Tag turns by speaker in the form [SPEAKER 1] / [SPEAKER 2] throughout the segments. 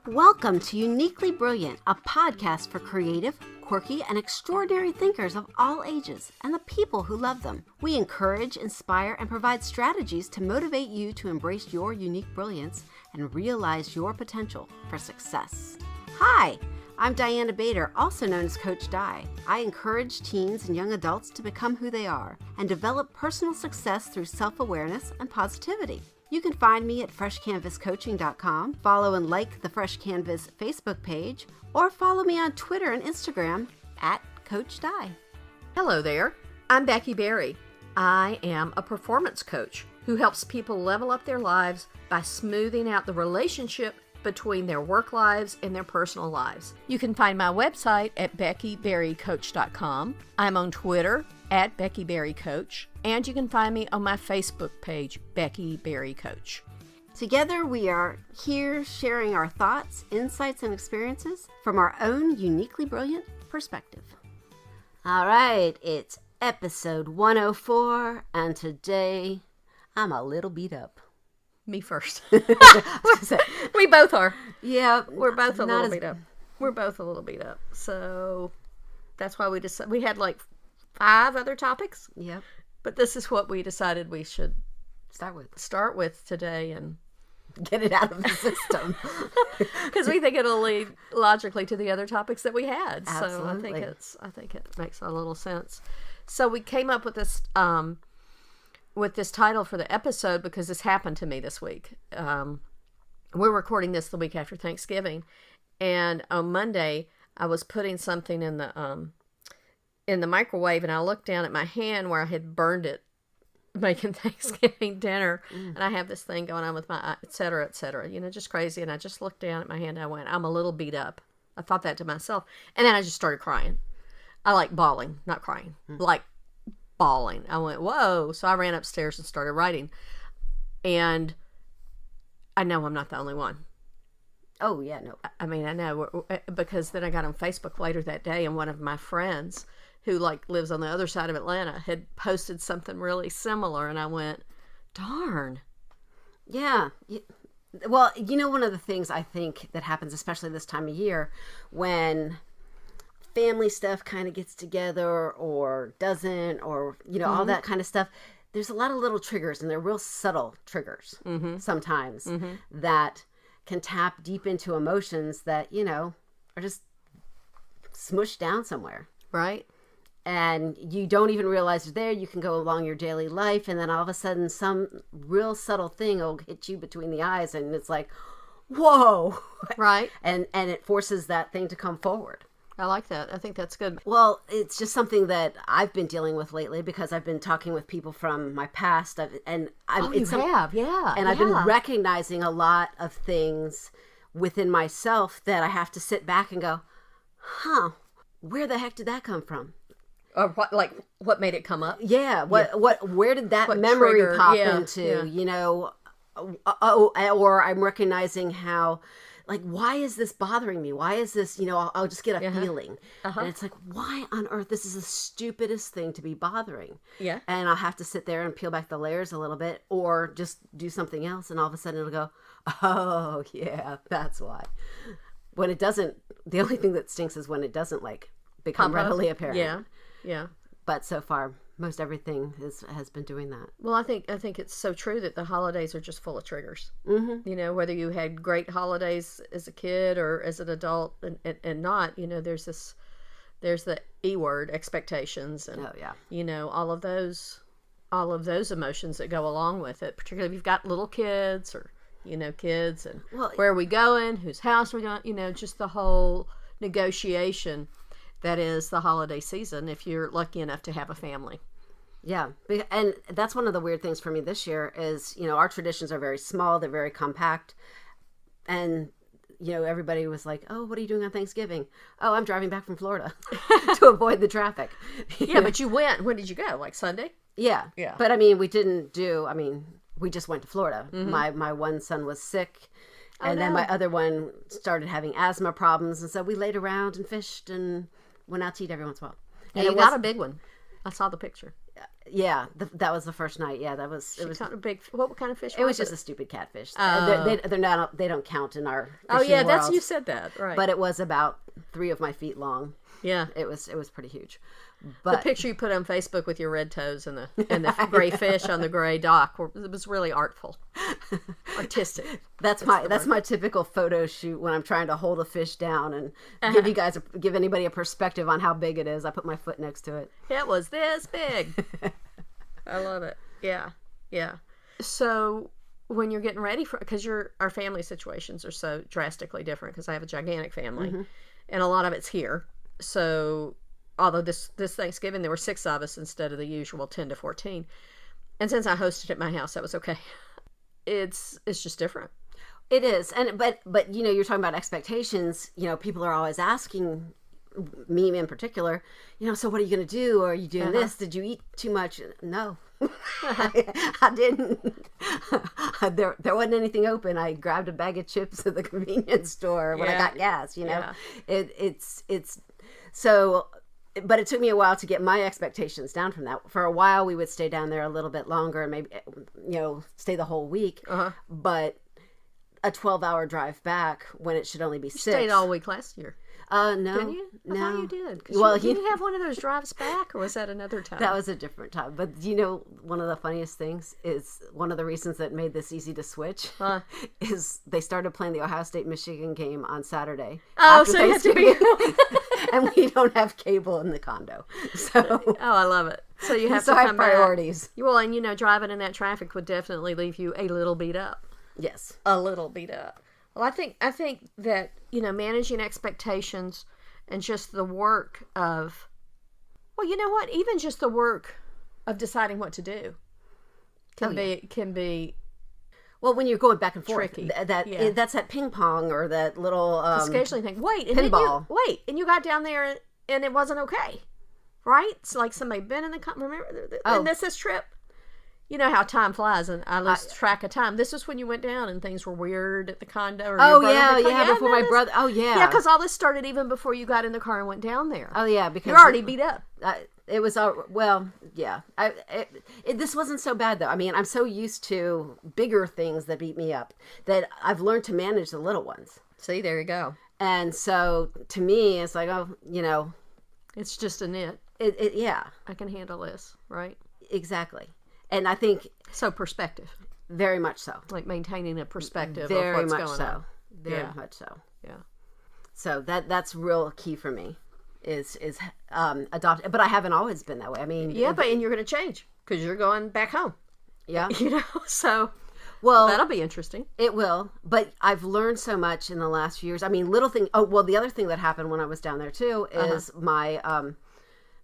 [SPEAKER 1] Welcome to Uniquely Brilliant, a podcast for creative, quirky, and extraordinary thinkers of all ages and the people who love them. We encourage, inspire, and provide strategies to motivate you to embrace your unique brilliance and realize your potential for success. Hi, I'm Diana Bader, also known as Coach Di. I encourage teens and young adults to become who they are and develop personal success through self-awareness and positivity. You can find me at freshcanvascoaching.com, follow and like the Fresh Canvas Facebook page, or follow me on Twitter and Instagram at Coach Di.
[SPEAKER 2] Hello there, I'm Becky Berry. I am a performance coach who helps people level up their lives by smoothing out the relationship between their work lives and their personal lives. You can find my website at beckyberrycoach.com. I'm on Twitter at Becky Berry Coach, and you can find me on my Facebook page, Becky Berry Coach.
[SPEAKER 1] Together we are here sharing our thoughts, insights, and experiences from our own uniquely brilliant perspective. All right, it's episode 104, and today I'm a little beat up.
[SPEAKER 2] Me first.
[SPEAKER 1] What is it?
[SPEAKER 2] We both are.
[SPEAKER 1] Yeah,
[SPEAKER 2] We're both a little beat up. We're both a little beat up. So that's why we decided. We had like 5 other topics.
[SPEAKER 1] Yep.
[SPEAKER 2] But this is what we decided we should start with today and
[SPEAKER 1] get it out of the system.
[SPEAKER 2] Because we think it'll lead logically to the other topics that we had.
[SPEAKER 1] Absolutely.
[SPEAKER 2] So I think it makes a little sense. So we came up with this title for the episode because this happened to me this week. We're recording this the week after Thanksgiving, and on Monday I was putting something in the microwave, and I looked down at my hand where I had burned it making Thanksgiving dinner, and I have this thing going on with my et cetera, just crazy. And I just looked down at my hand and I went, I'm a little beat up. I thought that to myself, and then I just started crying. I like bawling, not crying, like bawling. I went, whoa. So I ran upstairs and started writing, and I know I'm not the only one.
[SPEAKER 1] Oh yeah, no.
[SPEAKER 2] I mean, I know, because then I got on Facebook later that day, and one of my friends who lives on the other side of Atlanta had posted something really similar, and I went, darn.
[SPEAKER 1] Yeah. Well, one of the things I think that happens, especially this time of year, when family stuff kind of gets together or doesn't, or, all that kind of stuff, there's a lot of little triggers, and they're real subtle triggers sometimes that can tap deep into emotions that, are just smushed down somewhere.
[SPEAKER 2] Right.
[SPEAKER 1] And you don't even realize they're there. You can go along your daily life, and then all of a sudden some real subtle thing will hit you between the eyes, and it's like, whoa.
[SPEAKER 2] Right.
[SPEAKER 1] And it forces that thing to come forward.
[SPEAKER 2] I like that. I think that's good.
[SPEAKER 1] Well, it's just something that I've been dealing with lately because I've been talking with people from my past.
[SPEAKER 2] Yeah. And I've
[SPEAKER 1] been recognizing a lot of things within myself that I have to sit back and go, where the heck did that come from?
[SPEAKER 2] Or what made it come up?
[SPEAKER 1] Yeah. Where did that memory
[SPEAKER 2] trigger,
[SPEAKER 1] pop into, or I'm recognizing how, why is this bothering me? Why is this, I'll just get a feeling. And it's like, why on earth? This is the stupidest thing to be bothering.
[SPEAKER 2] Yeah.
[SPEAKER 1] And I'll have to sit there and peel back the layers a little bit, or just do something else. And all of a sudden it'll go, oh yeah, that's why. When it doesn't, the only thing that stinks is when it doesn't become readily apparent.
[SPEAKER 2] Yeah. Yeah.
[SPEAKER 1] But so far, most everything has been doing that.
[SPEAKER 2] Well, I think it's so true that the holidays are just full of triggers. Mm-hmm. Whether you had great holidays as a kid or as an adult and not, there's the E word, expectations, and all of those emotions that go along with it, particularly if you've got little kids or kids, and where are we going, whose house are we going, just the whole negotiation that is the holiday season if you're lucky enough to have a family.
[SPEAKER 1] Yeah. And that's one of the weird things for me this year is, our traditions are very small. They're very compact. And, everybody was like, oh, what are you doing on Thanksgiving? Oh, I'm driving back from Florida to avoid the traffic.
[SPEAKER 2] Yeah, but you went. When did you go? Sunday?
[SPEAKER 1] Yeah. Yeah. But we just went to Florida. Mm-hmm. My one son was sick. And then my other one started having asthma problems. And so we laid around and fished and went out to eat every once in a while.
[SPEAKER 2] And you got a big one. I saw the picture.
[SPEAKER 1] Yeah, that was the first night. Yeah, that was.
[SPEAKER 2] It was caught a big. What kind of fish?
[SPEAKER 1] It was just a stupid catfish.
[SPEAKER 2] Oh.
[SPEAKER 1] They're not. They don't count in our.
[SPEAKER 2] Oh yeah,
[SPEAKER 1] world,
[SPEAKER 2] that's you said that right.
[SPEAKER 1] But it was about 3 of my feet long.
[SPEAKER 2] Yeah,
[SPEAKER 1] it was pretty huge. But
[SPEAKER 2] the picture you put on Facebook with your red toes and the gray fish on the gray dock, it was really artful, artistic.
[SPEAKER 1] That's my typical photo shoot when I'm trying to hold a fish down and give anybody a perspective on how big it is. I put my foot next to it.
[SPEAKER 2] It was this big. I love it. Yeah, yeah. So when you're getting ready because our family situations are so drastically different because I have a gigantic family, and a lot of it's here. So although this Thanksgiving there were 6 of us instead of the usual 10 to 14, and since I hosted at my house, that was okay. It's just different.
[SPEAKER 1] It is, but you're talking about expectations. People are always asking me in particular. So what are you going to do? Are you doing this? Did you eat too much? No, I didn't. There wasn't anything open. I grabbed a bag of chips at the convenience store when I got gas. It's so. But it took me a while to get my expectations down from that. For a while, we would stay down there a little bit longer and maybe, stay the whole week. But a 12-hour drive back when it should only be 6.
[SPEAKER 2] You stayed all week last year.
[SPEAKER 1] No.
[SPEAKER 2] Didn't you? I
[SPEAKER 1] No.
[SPEAKER 2] thought you did.
[SPEAKER 1] Well,
[SPEAKER 2] did you have one of those drives back, or was that another time?
[SPEAKER 1] That was a different time. But one of the funniest things is one of the reasons that made this easy to switch is they started playing the Ohio State-Michigan game on Saturday.
[SPEAKER 2] Oh, so you have to be...
[SPEAKER 1] And we don't have cable in the condo. So
[SPEAKER 2] oh, I love it. So you have
[SPEAKER 1] to
[SPEAKER 2] come
[SPEAKER 1] have priorities.
[SPEAKER 2] Back. Well, and driving in that traffic would definitely leave you a little beat up.
[SPEAKER 1] Yes.
[SPEAKER 2] A little beat up. Well, I think that, managing expectations and just the work of, well, you know what? Even just the work of deciding what to do can be
[SPEAKER 1] well, when you're going back and forth,
[SPEAKER 2] tricky.
[SPEAKER 1] That's that ping pong or that little
[SPEAKER 2] scheduling thing.
[SPEAKER 1] Pinball.
[SPEAKER 2] And you got down there and it wasn't okay, right? It's like somebody been in the remember and this trip. You know how time flies, and I lose track of time. This is when you went down and things were weird at the condo. Or
[SPEAKER 1] before my brother. Oh yeah,
[SPEAKER 2] yeah, because all this started even before you got in the car and went down there.
[SPEAKER 1] Oh yeah, because
[SPEAKER 2] you're already beat up.
[SPEAKER 1] It was yeah. This wasn't so bad though. I mean, I'm so used to bigger things that beat me up that I've learned to manage the little ones.
[SPEAKER 2] See, there you go.
[SPEAKER 1] And so to me, it's like,
[SPEAKER 2] it's just a nit.
[SPEAKER 1] Yeah,
[SPEAKER 2] I can handle this, right?
[SPEAKER 1] Exactly. And I think
[SPEAKER 2] so. Perspective,
[SPEAKER 1] very much so.
[SPEAKER 2] Like maintaining a perspective
[SPEAKER 1] very
[SPEAKER 2] of what's
[SPEAKER 1] much
[SPEAKER 2] going
[SPEAKER 1] so.
[SPEAKER 2] on.
[SPEAKER 1] Very much so.
[SPEAKER 2] Yeah.
[SPEAKER 1] So that's real key for me is adopt. But I haven't always been that way. I mean,
[SPEAKER 2] and you're going to change because you're going back home.
[SPEAKER 1] Yeah.
[SPEAKER 2] So.
[SPEAKER 1] Well,
[SPEAKER 2] that'll be interesting.
[SPEAKER 1] It will, but I've learned so much in the last few years. I mean, little thing. Oh, well, the other thing that happened when I was down there too is my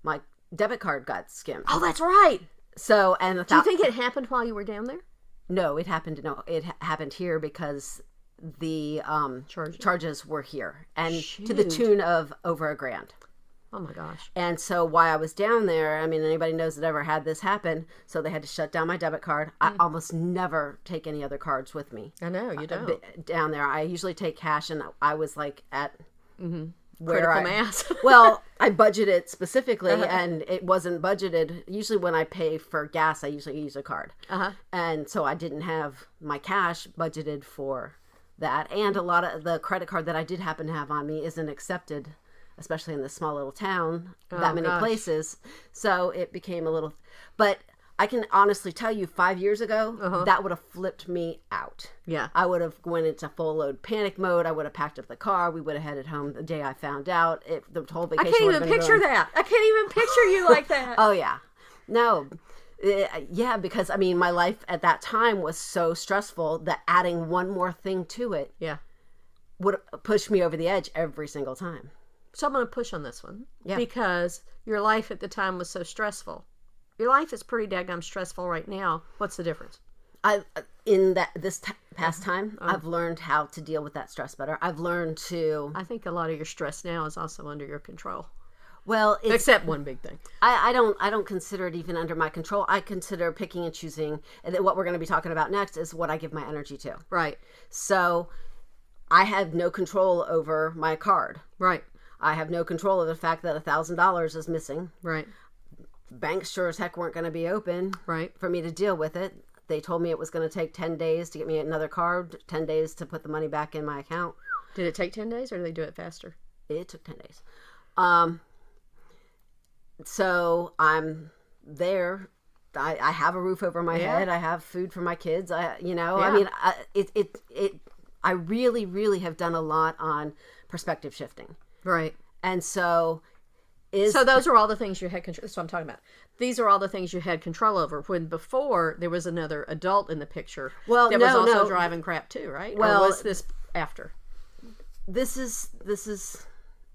[SPEAKER 1] my debit card got skimmed.
[SPEAKER 2] Oh, that's right.
[SPEAKER 1] So, and
[SPEAKER 2] do you think it happened while you were down there?
[SPEAKER 1] No, it happened. No, it happened here because the charges were here, and to the tune of over $1,000.
[SPEAKER 2] Oh my gosh!
[SPEAKER 1] And so while I was down there, I mean, anybody knows that ever had this happen, so they had to shut down my debit card. I almost never take any other cards with me.
[SPEAKER 2] I know you don't.
[SPEAKER 1] Down there, I usually take cash, and I was like at.
[SPEAKER 2] Critical mass.
[SPEAKER 1] Well, I budgeted specifically, and it wasn't budgeted. Usually when I pay for gas, I usually use a card. And so I didn't have my cash budgeted for that. And a lot of the credit card that I did happen to have on me isn't accepted, especially in this small little town, that many places. So it became a little... But I can honestly tell you 5 years ago, that would have flipped me out.
[SPEAKER 2] Yeah.
[SPEAKER 1] I would have went into full load panic mode. I would have packed up the car. We would have headed home the day I found out. The whole vacation.
[SPEAKER 2] I can't even picture that. I can't even picture you like that.
[SPEAKER 1] Oh, yeah. No. Yeah, because, I mean, my life at that time was so stressful that adding one more thing to it would push me over the edge every single time.
[SPEAKER 2] So I'm going to push on this one. Yeah. Because your life at the time was so stressful. Your life is pretty daggum stressful right now. What's the difference?
[SPEAKER 1] Past time, I've learned how to deal with that stress better. I've learned to...
[SPEAKER 2] I think a lot of your stress now is also under your control.
[SPEAKER 1] Well,
[SPEAKER 2] except one big thing.
[SPEAKER 1] I don't consider it even under my control. I consider picking and choosing. And what we're going to be talking about next is what I give my energy to.
[SPEAKER 2] Right.
[SPEAKER 1] So I have no control over my card.
[SPEAKER 2] Right.
[SPEAKER 1] I have no control over the fact that $1,000 is missing.
[SPEAKER 2] Right.
[SPEAKER 1] banks sure as heck weren't going to be open
[SPEAKER 2] Right.
[SPEAKER 1] for me to deal with it. They told me it was going to take 10 days to get me another card, 10 days to put the money back in my account.
[SPEAKER 2] Did it take 10 days or did they do it faster?
[SPEAKER 1] It took 10 days. So I'm there. I have a roof over my head. I have food for my kids. I mean, I really, really have done a lot on perspective shifting.
[SPEAKER 2] Right.
[SPEAKER 1] And so
[SPEAKER 2] those are all the things you had control. That's what I'm talking about. These are all the things you had control over. When before there was another adult in the picture.
[SPEAKER 1] Well,
[SPEAKER 2] that was also driving crap too, right?
[SPEAKER 1] Well,
[SPEAKER 2] or was this after?
[SPEAKER 1] This is.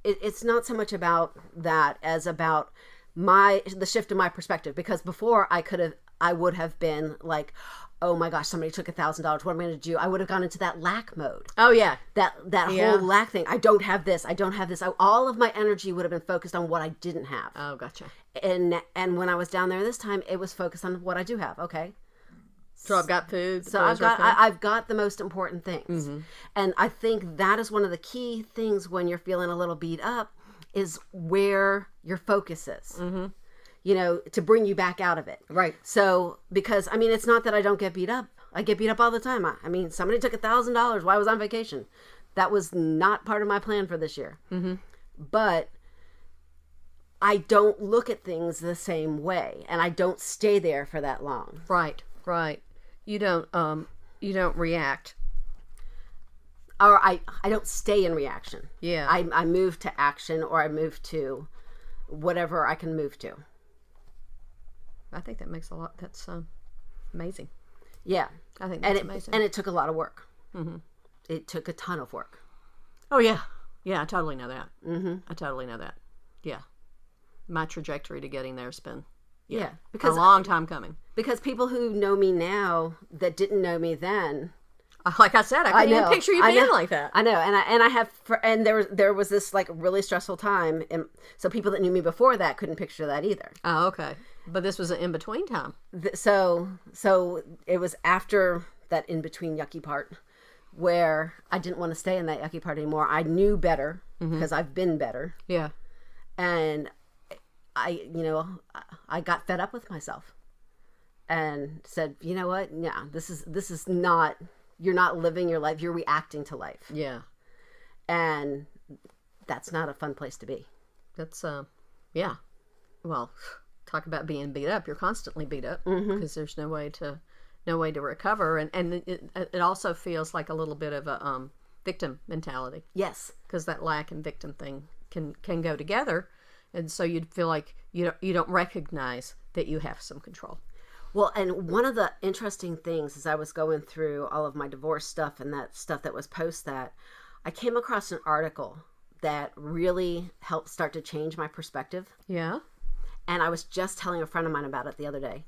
[SPEAKER 1] It's not so much about that as about the shift in my perspective, because before I would have been like, oh my gosh, somebody took $1,000. What am I going to do? I would have gone into that lack mode.
[SPEAKER 2] Oh yeah,
[SPEAKER 1] that whole lack thing. I don't have this. I don't have this. All of my energy would have been focused on what I didn't have.
[SPEAKER 2] Oh, gotcha.
[SPEAKER 1] And when I was down there this time, it was focused on what I do have. Okay.
[SPEAKER 2] So I've got food.
[SPEAKER 1] So I've got the most important things. Mm-hmm. And I think that is one of the key things when you're feeling a little beat up, is where your focus is. Mm-hmm. To bring you back out of it.
[SPEAKER 2] Right.
[SPEAKER 1] So, because, I mean, it's not that I don't get beat up. I get beat up all the time. I mean, somebody took $1,000 while I was on vacation. That was not part of my plan for this year. Mm-hmm. But I don't look at things the same way, and I don't stay there for that long.
[SPEAKER 2] Right. You don't react.
[SPEAKER 1] Or I don't stay in reaction.
[SPEAKER 2] Yeah.
[SPEAKER 1] I move to action, or I move to whatever I can move to.
[SPEAKER 2] I think that makes a lot. That's amazing.
[SPEAKER 1] Yeah.
[SPEAKER 2] I think that's amazing.
[SPEAKER 1] And it took a lot of work. Mm-hmm. It took a ton of work.
[SPEAKER 2] Oh, yeah. Yeah, I totally know that. Mm-hmm. I totally know that. Yeah. My trajectory to getting there has been because a long time coming. Because
[SPEAKER 1] people who know me now that didn't know me then,
[SPEAKER 2] like I said, I couldn't even picture you being like that.
[SPEAKER 1] I know, and there was this like really stressful time, and so people that knew me before that couldn't picture that either.
[SPEAKER 2] Oh, okay, but this was an in between time.
[SPEAKER 1] So it was after that in between yucky part where I didn't want to stay in that yucky part anymore. I knew better because I've been better.
[SPEAKER 2] Yeah,
[SPEAKER 1] and I got fed up with myself and said, you know what? Yeah, this is not. You're not living your life. You're reacting to life.
[SPEAKER 2] Yeah.
[SPEAKER 1] And that's not a fun place to be.
[SPEAKER 2] That's, yeah. Well, talk about being beat up. You're constantly beat up because there's no way to recover. And it also feels like a little bit of a victim mentality.
[SPEAKER 1] Yes.
[SPEAKER 2] Because that lack and victim thing can go together. And so you'd feel like you don't recognize that you have some control.
[SPEAKER 1] Well, and one of the interesting things as I was going through all of my divorce stuff and that stuff that was post that, I came across an article that really helped start to change my perspective.
[SPEAKER 2] Yeah.
[SPEAKER 1] And I was just telling a friend of mine about it the other day.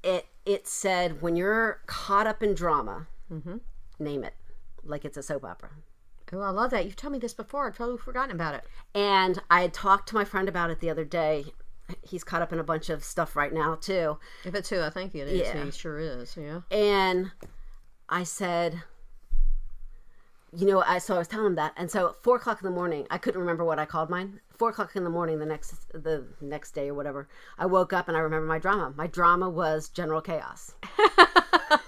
[SPEAKER 1] It said, when you're caught up in drama, name it, like it's a soap opera.
[SPEAKER 2] Oh, I love that. You've told me this before. I'd totally forgotten about it.
[SPEAKER 1] And I had talked to my friend about it the other day. He's caught up in a bunch of stuff right now, too.
[SPEAKER 2] If it's who I think it is,
[SPEAKER 1] yeah.
[SPEAKER 2] He sure is, yeah.
[SPEAKER 1] And I said, so I was telling him that. And so at 4 o'clock in the morning, I couldn't remember what I called mine. 4 o'clock in the morning the next day or whatever, I woke up and I remember my drama. My drama was General Chaos.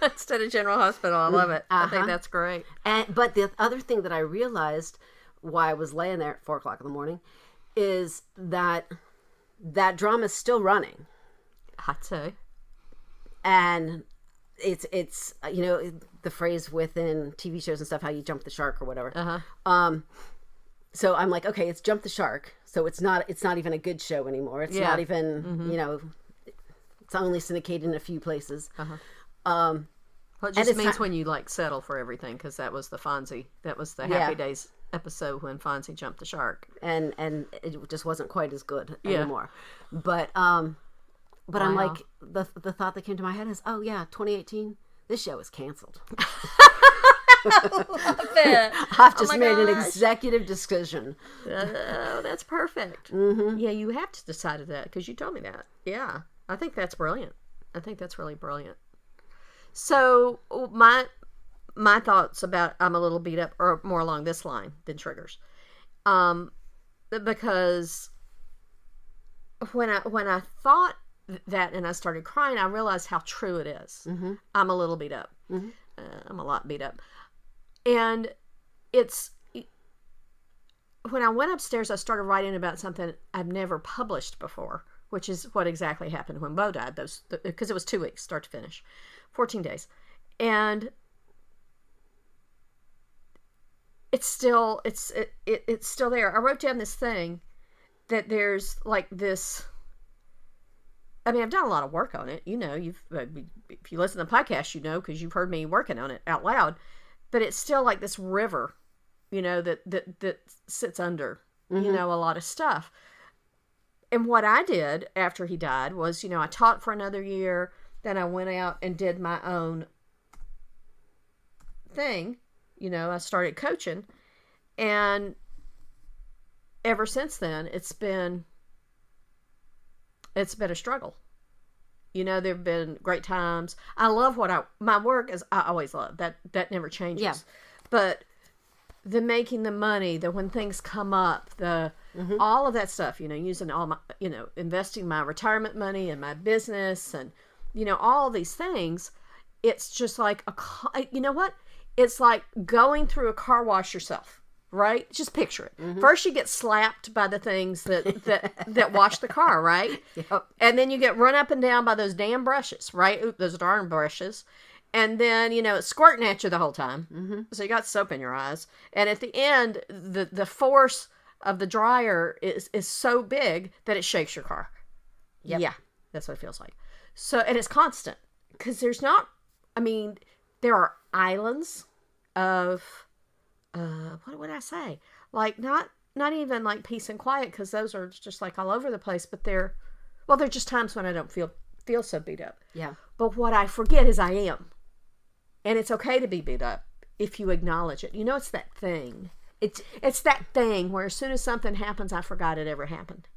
[SPEAKER 2] Instead of General Hospital. I love it. I think that's great.
[SPEAKER 1] But the other thing that I realized why I was laying there at 4 o'clock in the morning is that drama is still running.
[SPEAKER 2] I'd say.
[SPEAKER 1] And it's the phrase within TV shows and stuff, how you jump the shark or whatever. So I'm like, okay, it's jump the shark. So it's not even a good show anymore. It's not even, it's only syndicated in a few places.
[SPEAKER 2] Well, it just means when you like settle for everything, because that was the Fonzie. That was the Happy Days episode when Fonzie jumped the shark,
[SPEAKER 1] and it just wasn't quite as good anymore. But I'm like, the thought that came to my head is, oh yeah, 2018, this show is canceled.
[SPEAKER 2] I love it.
[SPEAKER 1] I've just made an executive decision.
[SPEAKER 2] Oh, that's perfect. Yeah, you have to decide that because you told me that. Yeah, I think that's brilliant. I think that's really brilliant. So my thoughts about I'm a little beat up are more along this line than triggers, because when I thought that and I started crying, I realized how true it is.
[SPEAKER 1] Mm-hmm.
[SPEAKER 2] I'm a little beat up.
[SPEAKER 1] Mm-hmm.
[SPEAKER 2] I'm a lot beat up. And it's, when I went upstairs, I started writing about something I've never published before, which is what exactly happened when Bo died. Because it was 2 weeks, start to finish, 14 days. And it's still there. I wrote down this thing that there's like this. I mean, I've done a lot of work on it. You know, if you listen to the podcast, you know, because you've heard me working on it out loud. But it's still like this river, you know, that sits under, you know, a lot of stuff. And what I did after he died was, you know, I taught for another year. Then I went out and did my own thing. You know, I started coaching. And ever since then, it's been a struggle. You know, there have been great times. I love my work is, I always love that never changes.
[SPEAKER 1] Yeah.
[SPEAKER 2] But the making the money, the when things come up, all of that stuff, you know, using all my, you know, investing my retirement money in my business and, you know, all these things, it's just like, you know what? It's like going through a car wash yourself. Right? Just picture it. Mm-hmm. First you get slapped by the things that wash the car, right?
[SPEAKER 1] Yep.
[SPEAKER 2] And then you get run up and down by those damn brushes, right? Those darn brushes. And then, you know, it's squirting at you the whole time. Mm-hmm. So you got soap in your eyes. And at the end, the force of the dryer is so big that it shakes your car.
[SPEAKER 1] Yep.
[SPEAKER 2] Yeah, that's what it feels like. So, and it's constant. Because there are islands of... what would I say? Like, not even like peace and quiet, because those are just like all over the place, but they're just times when I don't feel so beat up.
[SPEAKER 1] Yeah.
[SPEAKER 2] But what I forget is I am. And it's okay to be beat up if you acknowledge it. You know, it's that thing. It's that thing where as soon as something happens, I forgot it ever happened.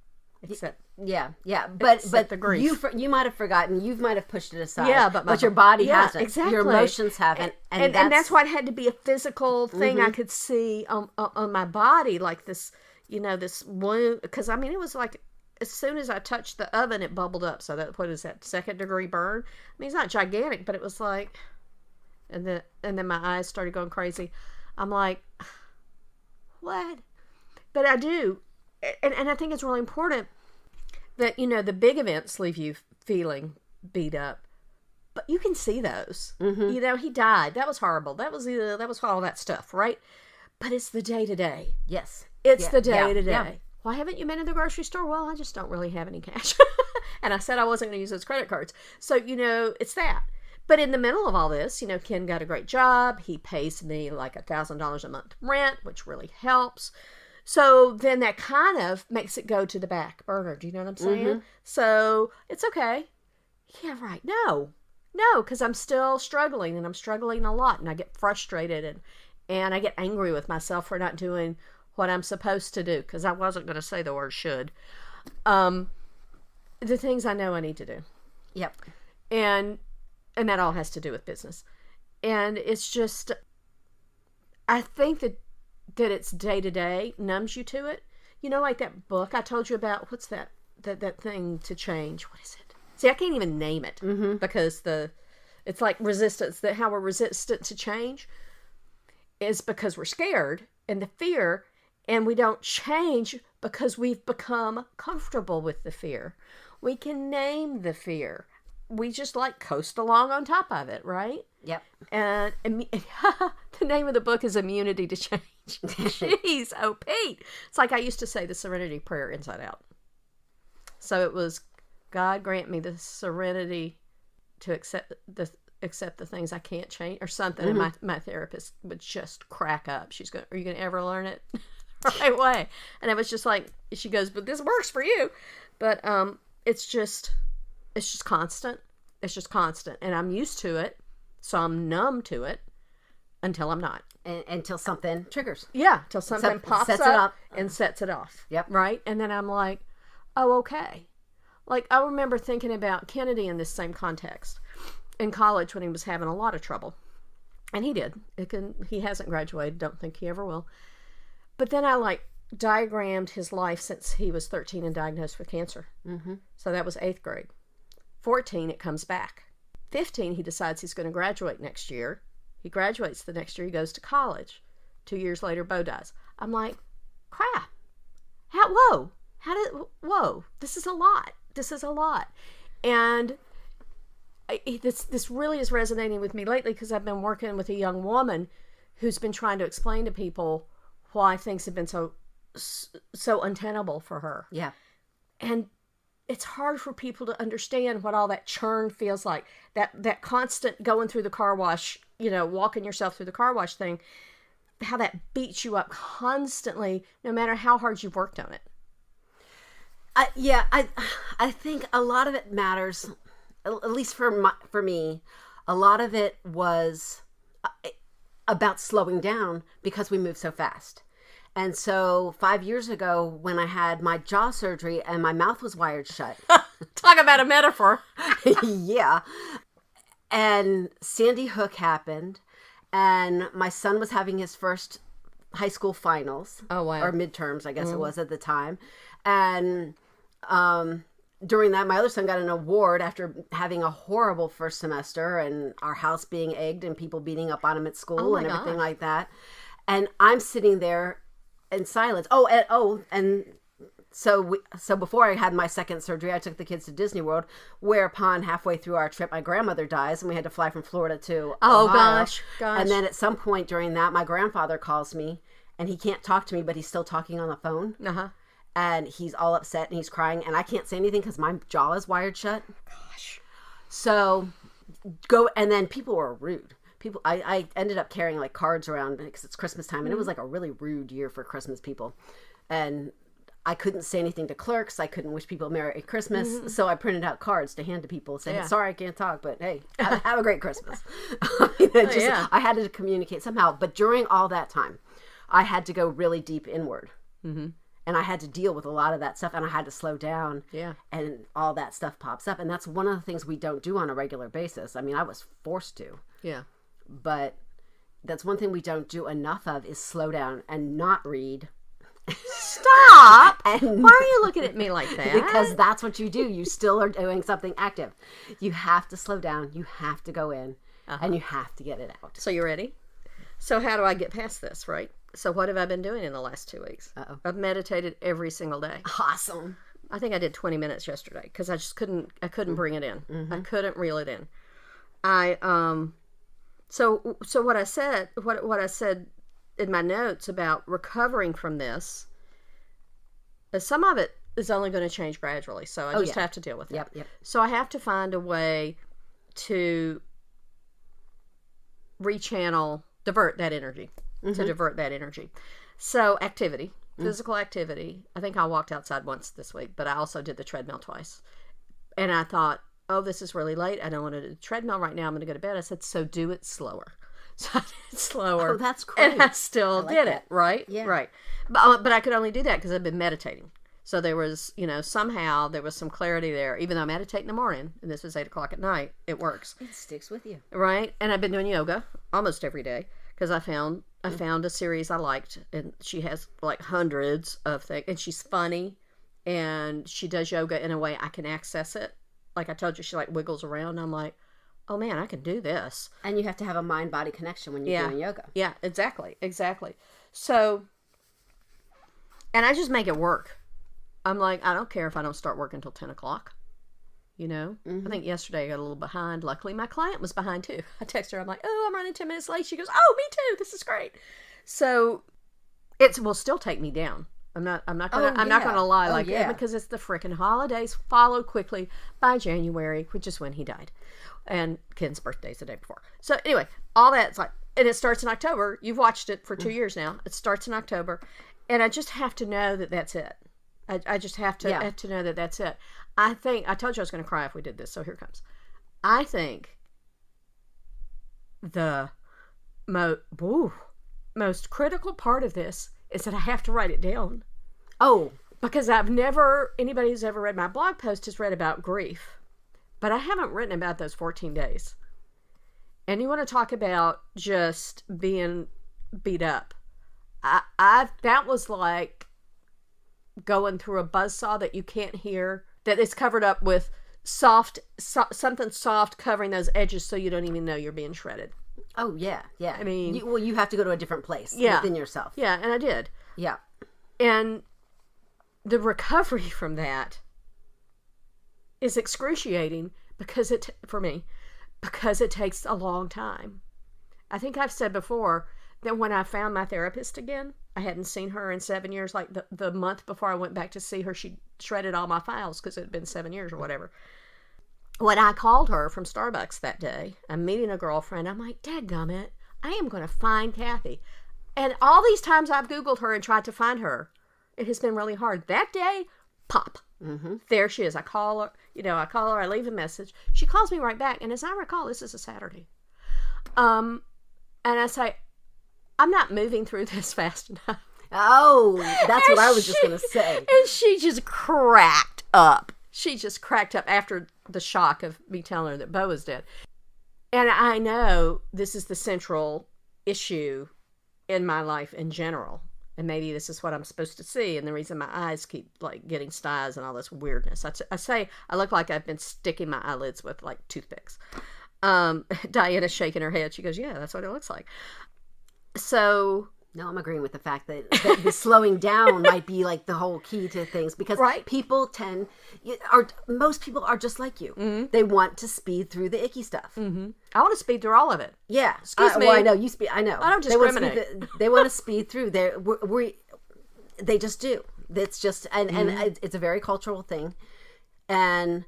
[SPEAKER 2] It's that.
[SPEAKER 1] Yeah. But
[SPEAKER 2] the grief.
[SPEAKER 1] You might have forgotten. You might have pushed it aside.
[SPEAKER 2] Yeah,
[SPEAKER 1] but your body hasn't.
[SPEAKER 2] Exactly.
[SPEAKER 1] Your emotions haven't.
[SPEAKER 2] And that's why it had to be a physical thing I could see on my body, like this, you know, this wound. Because I mean, it was like as soon as I touched the oven, it bubbled up. So what is that, 2nd-degree burn? I mean, it's not gigantic, but it was like, and then my eyes started going crazy. I'm like, what? But I do, and I think it's really important that, you know, the big events leave you feeling beat up, but you can see those. Mm-hmm. You know, he died. That was horrible. That was all that stuff, right? But it's the day to day.
[SPEAKER 1] Yes,
[SPEAKER 2] it's the day to day.
[SPEAKER 1] Yeah.
[SPEAKER 2] Why haven't you been in the grocery store? Well, I just don't really have any cash, and I said I wasn't going to use those credit cards. So, you know, it's that. But in the middle of all this, you know, Ken got a great job. He pays me like $1,000 a month rent, which really helps. So then that kind of makes it go to the back burner. Do you know what I'm saying? Mm-hmm. So it's okay. Yeah, right. No, because I'm still struggling, and I'm struggling a lot, and I get frustrated, and I get angry with myself for not doing what I'm supposed to do, because I wasn't going to say the word should. The things I know I need to do.
[SPEAKER 1] Yep.
[SPEAKER 2] And that all has to do with business. And it's just, I think that it's day to day numbs you to it. You know, like that book I told you about. What's that thing to change? What is it? See, I can't even name it because it's like resistance. That how we're resistant to change is because we're scared, and the fear, and we don't change because we've become comfortable with the fear. We can name the fear. We just like coast along on top of it, right?
[SPEAKER 1] Yep.
[SPEAKER 2] And the name of the book is Immunity to Change. Jeez, oh Pete. It's like I used to say the Serenity Prayer inside out. So it was, God grant me the serenity to accept the things I can't change, or something. Mm-hmm. And my therapist would just crack up. She's going, are you going to ever learn it the right way? And I was just like, she goes, but this works for you. But it's just constant. It's just constant. And I'm used to it. So I'm numb to it until I'm not.
[SPEAKER 1] Until something triggers.
[SPEAKER 2] Yeah. Until something pops up and sets it off.
[SPEAKER 1] Yep.
[SPEAKER 2] Right? And then I'm like, oh, okay. Like, I remember thinking about Kennedy in this same context in college when he was having a lot of trouble. And he did. He hasn't graduated. Don't think he ever will. But then I diagrammed his life since he was 13 and diagnosed with cancer.
[SPEAKER 1] Mm-hmm.
[SPEAKER 2] So that was 8th grade. 14, it comes back. 15, he decides he's going to graduate next year. He graduates the next year. He goes to college. 2 years later, Bo dies. I'm like, crap. Whoa. This is a lot. And this really is resonating with me lately because I've been working with a young woman who's been trying to explain to people why things have been so untenable for her.
[SPEAKER 1] Yeah.
[SPEAKER 2] And it's hard for people to understand what all that churn feels like. That constant going through the car wash, walking yourself through the car wash thing, how that beats you up constantly, no matter how hard you've worked on it.
[SPEAKER 1] I think a lot of it matters, at least for me, a lot of it was about slowing down because we moved so fast. And so 5 years ago, when I had my jaw surgery and my mouth was wired shut.
[SPEAKER 2] Talk about a metaphor.
[SPEAKER 1] Yeah. And Sandy Hook happened, and my son was having his first high school finals.
[SPEAKER 2] Oh, wow.
[SPEAKER 1] Or midterms, I guess it was at the time. And during that, my other son got an award after having a horrible first semester and our house being egged and people beating up on him at school and everything like that. And I'm sitting there in silence. And so before I had my second surgery, I took the kids to Disney World, whereupon halfway through our trip, my grandmother dies and we had to fly from Florida to Ohio.
[SPEAKER 2] Gosh.
[SPEAKER 1] And then at some point during that, my grandfather calls me and he can't talk to me, but he's still talking on the phone.
[SPEAKER 2] Uh-huh.
[SPEAKER 1] And he's all upset and he's crying and I can't say anything because my jaw is wired shut.
[SPEAKER 2] Gosh.
[SPEAKER 1] So and then people were rude. I ended up carrying like cards around because it's Christmas time and it was like a really rude year for Christmas people. And I couldn't say anything to clerks. I couldn't wish people Merry Christmas. Mm-hmm. So I printed out cards to hand to people saying, sorry, I can't talk, but hey, have a great Christmas. I had to communicate somehow. But during all that time, I had to go really deep inward. Mm-hmm. And I had to deal with a lot of that stuff and I had to slow down.
[SPEAKER 2] Yeah.
[SPEAKER 1] And all that stuff pops up. And that's one of the things we don't do on a regular basis. I mean, I was forced to.
[SPEAKER 2] Yeah.
[SPEAKER 1] But that's one thing we don't do enough of is slow down and not read.
[SPEAKER 2] Stop! Why are you looking at me like that?
[SPEAKER 1] Because that's what you do. You still are doing something active. You have to slow down. You have to go in. And you have to get it out.
[SPEAKER 2] So you ready? So how do I get past this, right? So what have I been doing in the last 2 weeks?
[SPEAKER 1] Uh-oh.
[SPEAKER 2] I've meditated every single day.
[SPEAKER 1] Awesome.
[SPEAKER 2] I think I did 20 minutes yesterday because I just couldn't bring it in. Mm-hmm. I couldn't reel it in. So what I said in my notes about recovering from this, some of it is only going to change gradually. So I just have to deal with it.
[SPEAKER 1] Yep.
[SPEAKER 2] So I have to find a way to divert that energy. So activity, physical activity. I think I walked outside once this week, but I also did the treadmill twice. And I thought, oh, this is really late. I don't want to do the treadmill right now. I'm going to go to bed. I said, so do it slower. So I did it slower.
[SPEAKER 1] Oh, that's great.
[SPEAKER 2] And I still did it, right?
[SPEAKER 1] Yeah.
[SPEAKER 2] Right. But I could only do that because I've been meditating. So there was, somehow there was some clarity there. Even though I meditate in the morning, and this was 8 o'clock at night, it works.
[SPEAKER 1] It sticks with you.
[SPEAKER 2] Right? And I've been doing yoga almost every day because I found a series I liked. And she has like hundreds of things. And she's funny. And she does yoga in a way I can access it. Like I told you, she like wiggles around. And I'm like, oh man, I can do this.
[SPEAKER 1] And you have to have a mind-body connection when you're doing yoga.
[SPEAKER 2] Yeah, exactly. So, and I just make it work. I'm like, I don't care if I don't start work until 10 o'clock. Mm-hmm. I think yesterday I got a little behind. Luckily, my client was behind too. I text her. I'm like, oh, I'm running 10 minutes late. She goes, oh, me too. This is great. So it will still take me down. I'm not gonna lie because it's the freaking holidays followed quickly by January, which is when he died. And Ken's birthday's the day before. So anyway, all that's like, and it starts in October. You've watched it for 2 years now. It starts in October. And I just have to know that that's it. I just have to know that that's it. I told you I was going to cry if we did this, so here it comes. I think the most critical part of this is that I have to write it down.
[SPEAKER 1] Oh.
[SPEAKER 2] Because anybody who's ever read my blog post has read about grief. But I haven't written about those 14 days. And you want to talk about just being beat up. That was like going through a buzzsaw that you can't hear, that is covered up with something soft covering those edges so you don't even know you're being shredded.
[SPEAKER 1] Oh, yeah, yeah.
[SPEAKER 2] I mean...
[SPEAKER 1] you have to go to a different place within yourself.
[SPEAKER 2] Yeah, and I did.
[SPEAKER 1] Yeah.
[SPEAKER 2] And the recovery from that is excruciating for me, because it takes a long time. I think I've said before that when I found my therapist again, I hadn't seen her in 7 years. Like the month before I went back to see her, she shredded all my files because it had been 7 years or whatever. When I called her from Starbucks that day, I'm meeting a girlfriend. I'm like, dadgummit, I am going to find Kathy. And all these times I've Googled her and tried to find her, it has been really hard. That day, pop. Mm-hmm. There she is. I call her, I leave a message. She calls me right back. And as I recall, this is a Saturday. And I say, I'm not moving through this fast enough.
[SPEAKER 1] Oh, that's what I was just going to say.
[SPEAKER 2] And she just cracked up. She just cracked up after the shock of me telling her that Bo was dead. And I know this is the central issue in my life in general. And maybe this is what I'm supposed to see. And the reason my eyes keep like getting styes and all this weirdness. I say I look like I've been sticking my eyelids with like toothpicks. Diana's shaking her head. She goes, yeah, that's what it looks like. So...
[SPEAKER 1] No, I'm agreeing with the fact that the slowing down might be like the whole key to things, because most people are just like you. Mm-hmm. They want to speed through the icky stuff.
[SPEAKER 2] Mm-hmm. I want to speed through all of it.
[SPEAKER 1] Yeah.
[SPEAKER 2] Excuse me.
[SPEAKER 1] Well, I know you speed. I know.
[SPEAKER 2] I don't discriminate.
[SPEAKER 1] They want to speed through. They just do. It's just, and it's a very cultural thing. And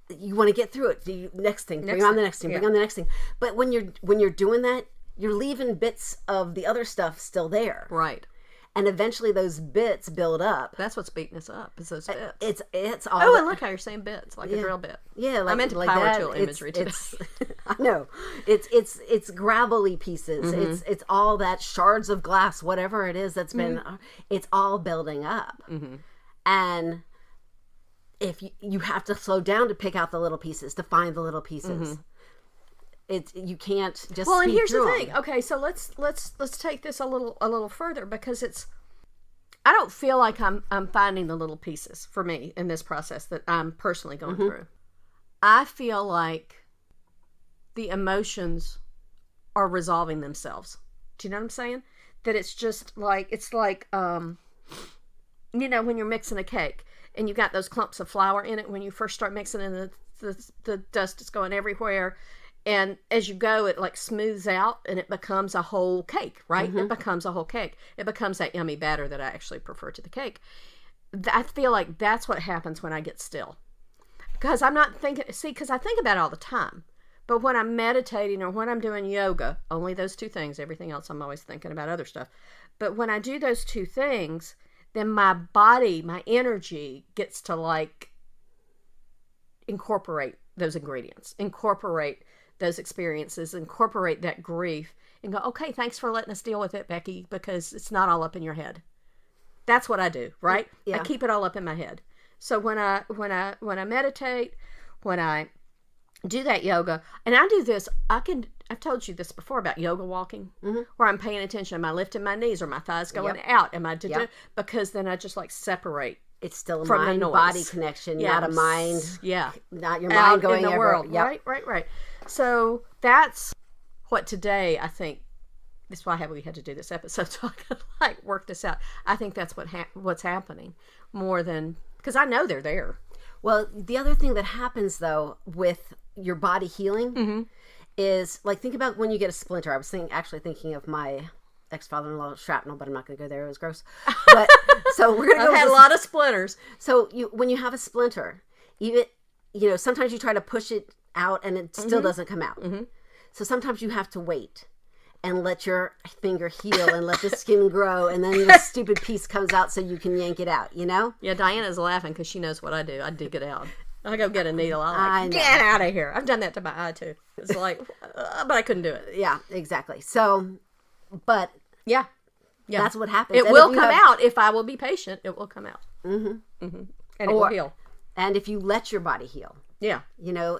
[SPEAKER 1] you want to get through it. Next thing. Bring on the next thing. Bring on the next thing. But when you're doing that, you're leaving bits of the other stuff still there.
[SPEAKER 2] Right.
[SPEAKER 1] And eventually those bits build up.
[SPEAKER 2] That's what's beating us up, is those bits.
[SPEAKER 1] It's all...
[SPEAKER 2] Oh, and look how you're saying bits, like a drill bit.
[SPEAKER 1] Yeah,
[SPEAKER 2] like, I meant
[SPEAKER 1] like
[SPEAKER 2] power
[SPEAKER 1] that.
[SPEAKER 2] tool imagery today.
[SPEAKER 1] I know. It's gravelly pieces. Mm-hmm. It's all that shards of glass, whatever it is that's been... It's all building up. Mm-hmm. And if you have to slow down to pick out the little pieces, to find the little pieces. Mm-hmm. You can't just...
[SPEAKER 2] Well, and here's the thing. Okay, so let's take this a little further, because I don't feel like I'm finding the little pieces for me in this process that I'm personally going through. I feel like the emotions are resolving themselves. Do you know what I'm saying? That it's just like, when you're mixing a cake and you got those clumps of flour in it when you first start mixing it, and the dust is going everywhere. And as you go, it like smooths out and it becomes a whole cake, right? Mm-hmm. It becomes a whole cake. It becomes that yummy batter that I actually prefer to the cake. I feel like that's what happens when I get still. Because I'm not thinking, because I think about it all the time. But when I'm meditating or when I'm doing yoga, only those two things, everything else I'm always thinking about other stuff. But when I do those two things, then my body, my energy gets to like incorporate those ingredients, incorporate those experiences, incorporate that grief, and go, okay, thanks for letting us deal with it, Becky, because it's not all up in your head. That's what I do, right? Yeah. I keep it all up in my head. So when I meditate, when I do that yoga, and I do this, I've told you this before about yoga walking, where I'm paying attention. Am I lifting my knees? Or my thighs going out? Am I because then I just like separate.
[SPEAKER 1] It's still a mind-body connection, not a mind.
[SPEAKER 2] Yeah.
[SPEAKER 1] Not your mind going
[SPEAKER 2] in the world. Yep. Right. So that's what today, I think, that's why we had to do this episode, so I could like work this out. I think that's what's happening more than, because I know they're there.
[SPEAKER 1] Well, the other thing that happens though with your body healing is like, think about when you get a splinter. I was actually thinking of my ex-father-in-law shrapnel, but I'm not going to go there. It was gross. But so we're going to go.
[SPEAKER 2] I've had a lot of splinters.
[SPEAKER 1] So when you have a splinter, even, sometimes you try to push it out and it still doesn't come out. Mm-hmm. So sometimes you have to wait and let your finger heal and let the skin grow, and then the stupid piece comes out so you can yank it out,
[SPEAKER 2] Yeah, Diana's laughing because she knows what I do. I dig it out. I go get a needle. Get out of here. I've done that to my eye too. It's like, but I couldn't do it.
[SPEAKER 1] Yeah, exactly. So, but
[SPEAKER 2] yeah,
[SPEAKER 1] that's what happens.
[SPEAKER 2] It will come out if I will be patient. It will come out. And it will heal.
[SPEAKER 1] And if you let your body heal.
[SPEAKER 2] Yeah.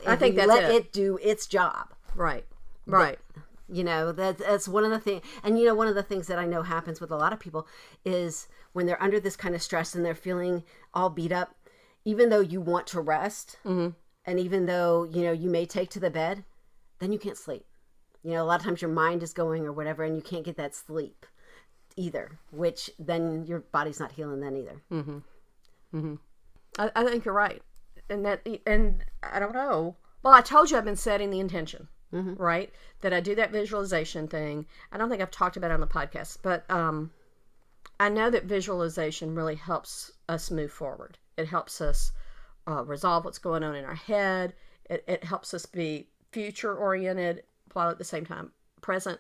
[SPEAKER 1] I think that's let it do its job.
[SPEAKER 2] Right.
[SPEAKER 1] That's one of the things. And, one of the things that I know happens with a lot of people is when they're under this kind of stress and they're feeling all beat up, even though you want to rest, and even though, you may take to the bed, then you can't sleep. A lot of times your mind is going or whatever, and you can't get that sleep either, which then your body's not healing then either.
[SPEAKER 2] Mm-hmm. Mm-hmm. I think you're right. And I don't know. Well, I told you I've been setting the intention, right? That I do that visualization thing. I don't think I've talked about it on the podcast, but I know that visualization really helps us move forward. It helps us resolve what's going on in our head. It helps us be future-oriented while at the same time present.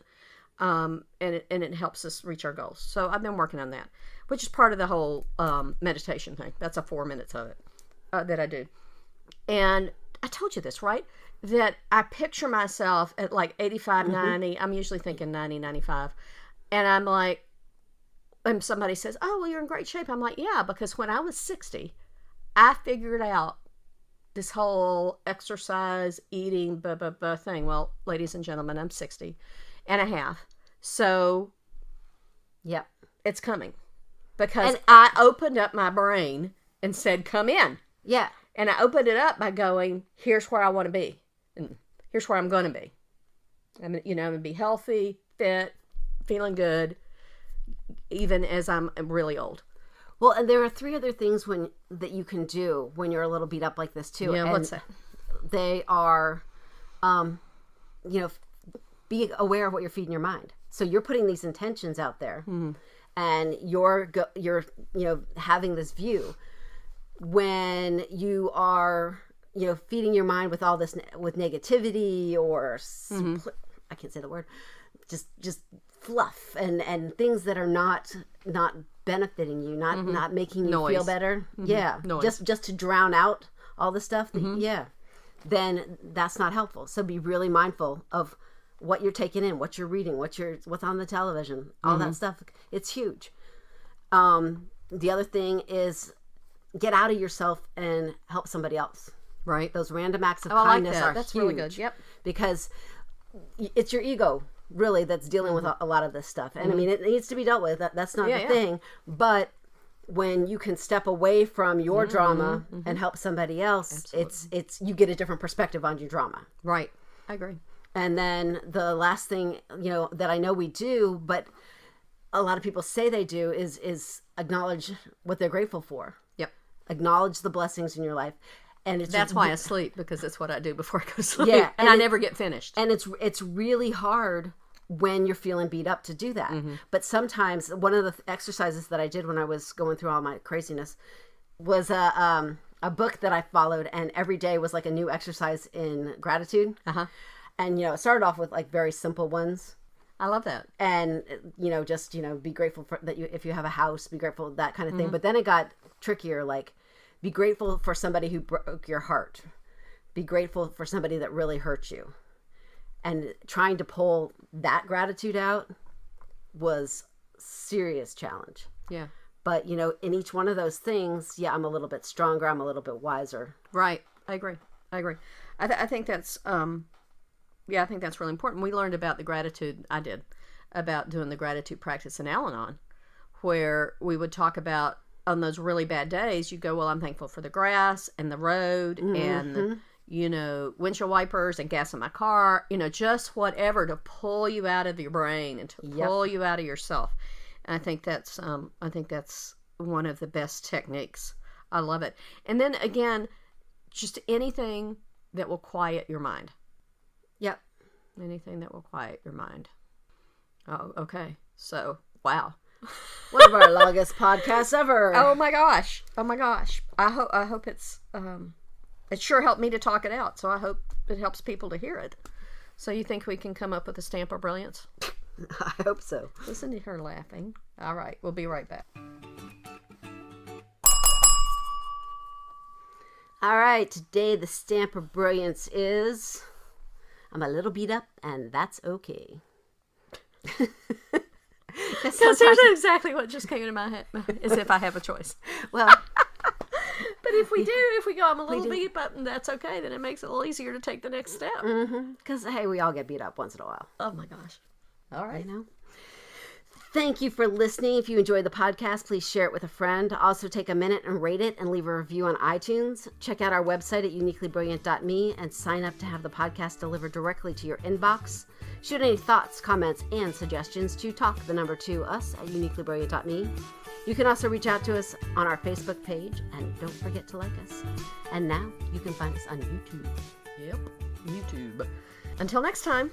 [SPEAKER 2] And it helps us reach our goals. So I've been working on that, which is part of the whole meditation thing. That's 4 minutes of it that I do. And I told you this, right? That I picture myself at like 85, 90. I'm usually thinking 90, 95. And I'm like, and somebody says, oh, well, you're in great shape. I'm like, yeah, because when I was 60, I figured out this whole exercise, eating, thing. Well, ladies and gentlemen, I'm 60 and a half. So,
[SPEAKER 1] yep,
[SPEAKER 2] it's coming. Because I opened up my brain and said, come in.
[SPEAKER 1] Yeah.
[SPEAKER 2] And I opened it up by going, here's where I want to be. And here's where I'm going to be. I'm going to be healthy, fit, feeling good, even as I'm really old.
[SPEAKER 1] Well, and there are 3 other things that you can do when you're a little beat up like this too.
[SPEAKER 2] Yeah,
[SPEAKER 1] and
[SPEAKER 2] what's that?
[SPEAKER 1] They are, be aware of what you're feeding your mind. So you're putting these intentions out there, and you're having this view. When you are, feeding your mind with all this, with negativity or I can't say the word, just fluff and things that are not benefiting you, not making you feel better. Yeah.
[SPEAKER 2] Noise.
[SPEAKER 1] Just to drown out all the stuff. Then that's not helpful. So be really mindful of what you're taking in, what you're reading, what's on the television, all that stuff. It's huge. The other thing is get out of yourself and help somebody else.
[SPEAKER 2] Right.
[SPEAKER 1] Those random acts of kindness are
[SPEAKER 2] That's
[SPEAKER 1] huge.
[SPEAKER 2] really good. Yep.
[SPEAKER 1] Because it's your ego really that's dealing with a lot of this stuff. And I mean, it needs to be dealt with. That's not the thing. But when you can step away from your drama and help somebody else, it's you get a different perspective on your drama.
[SPEAKER 2] Right. I agree.
[SPEAKER 1] And then the last thing, that I know we do, but a lot of people say they do is acknowledge what they're grateful for.
[SPEAKER 2] Yep.
[SPEAKER 1] Acknowledge the blessings in your life. And
[SPEAKER 2] that's why I sleep, because it's what I do before I go to sleep.
[SPEAKER 1] Yeah,
[SPEAKER 2] and I never get finished.
[SPEAKER 1] And it's really hard when you're feeling beat up to do that. But sometimes one of the exercises that I did when I was going through all my craziness was a book that I followed, and every day was like a new exercise in gratitude. And it started off with like very simple ones.
[SPEAKER 2] I love that.
[SPEAKER 1] And just be grateful for that. If you have a house, be grateful, that kind of thing. But then it got trickier, like be grateful for somebody who broke your heart. Be grateful for somebody that really hurt you. And trying to pull that gratitude out was a serious challenge.
[SPEAKER 2] Yeah.
[SPEAKER 1] But, in each one of those things, I'm a little bit stronger. I'm a little bit wiser.
[SPEAKER 2] Right. I agree. I think that's, I think that's really important. We learned about the gratitude, about doing the gratitude practice in Al-Anon, where we would talk about on those really bad days, you go, well, I'm thankful for the grass and the road and windshield wipers and gas in my car, just whatever to pull you out of your brain and to pull you out of yourself. And I think that's one of the best techniques. I love it. And then again, just anything that will quiet your mind.
[SPEAKER 1] Yep.
[SPEAKER 2] Anything that will quiet your mind. Oh, okay. So, wow.
[SPEAKER 1] One of our longest podcasts ever.
[SPEAKER 2] Oh my gosh. I hope it's it sure helped me to talk it out, so I hope it helps people to hear it. So you think we can come up with a stamp of brilliance?
[SPEAKER 1] I hope so.
[SPEAKER 2] Listen to her laughing. All right, we'll be right back.
[SPEAKER 1] All right, today the stamp of brilliance is I'm a little beat up, and that's okay.
[SPEAKER 2] That's exactly what just came into my head, as if I have a choice.
[SPEAKER 1] Well,
[SPEAKER 2] but if we do, if we go, I'm a little beat, but that's okay. Then it makes it a little easier to take the next step.
[SPEAKER 1] Because, hey, we all get beat up once in a while.
[SPEAKER 2] Oh, my gosh. All right.
[SPEAKER 1] You know? Thank you for listening. If you enjoyed the podcast, please share it with a friend. Also, take a minute and rate it and leave a review on iTunes. Check out our website at uniquelybrilliant.me and sign up to have the podcast delivered directly to your inbox. Shoot any thoughts, comments, and suggestions to talk to us at uniquelybrilliant.me. You can also reach out to us on our Facebook page, and don't forget to like us. And now you can find us on YouTube.
[SPEAKER 2] Yep, YouTube. Until next time.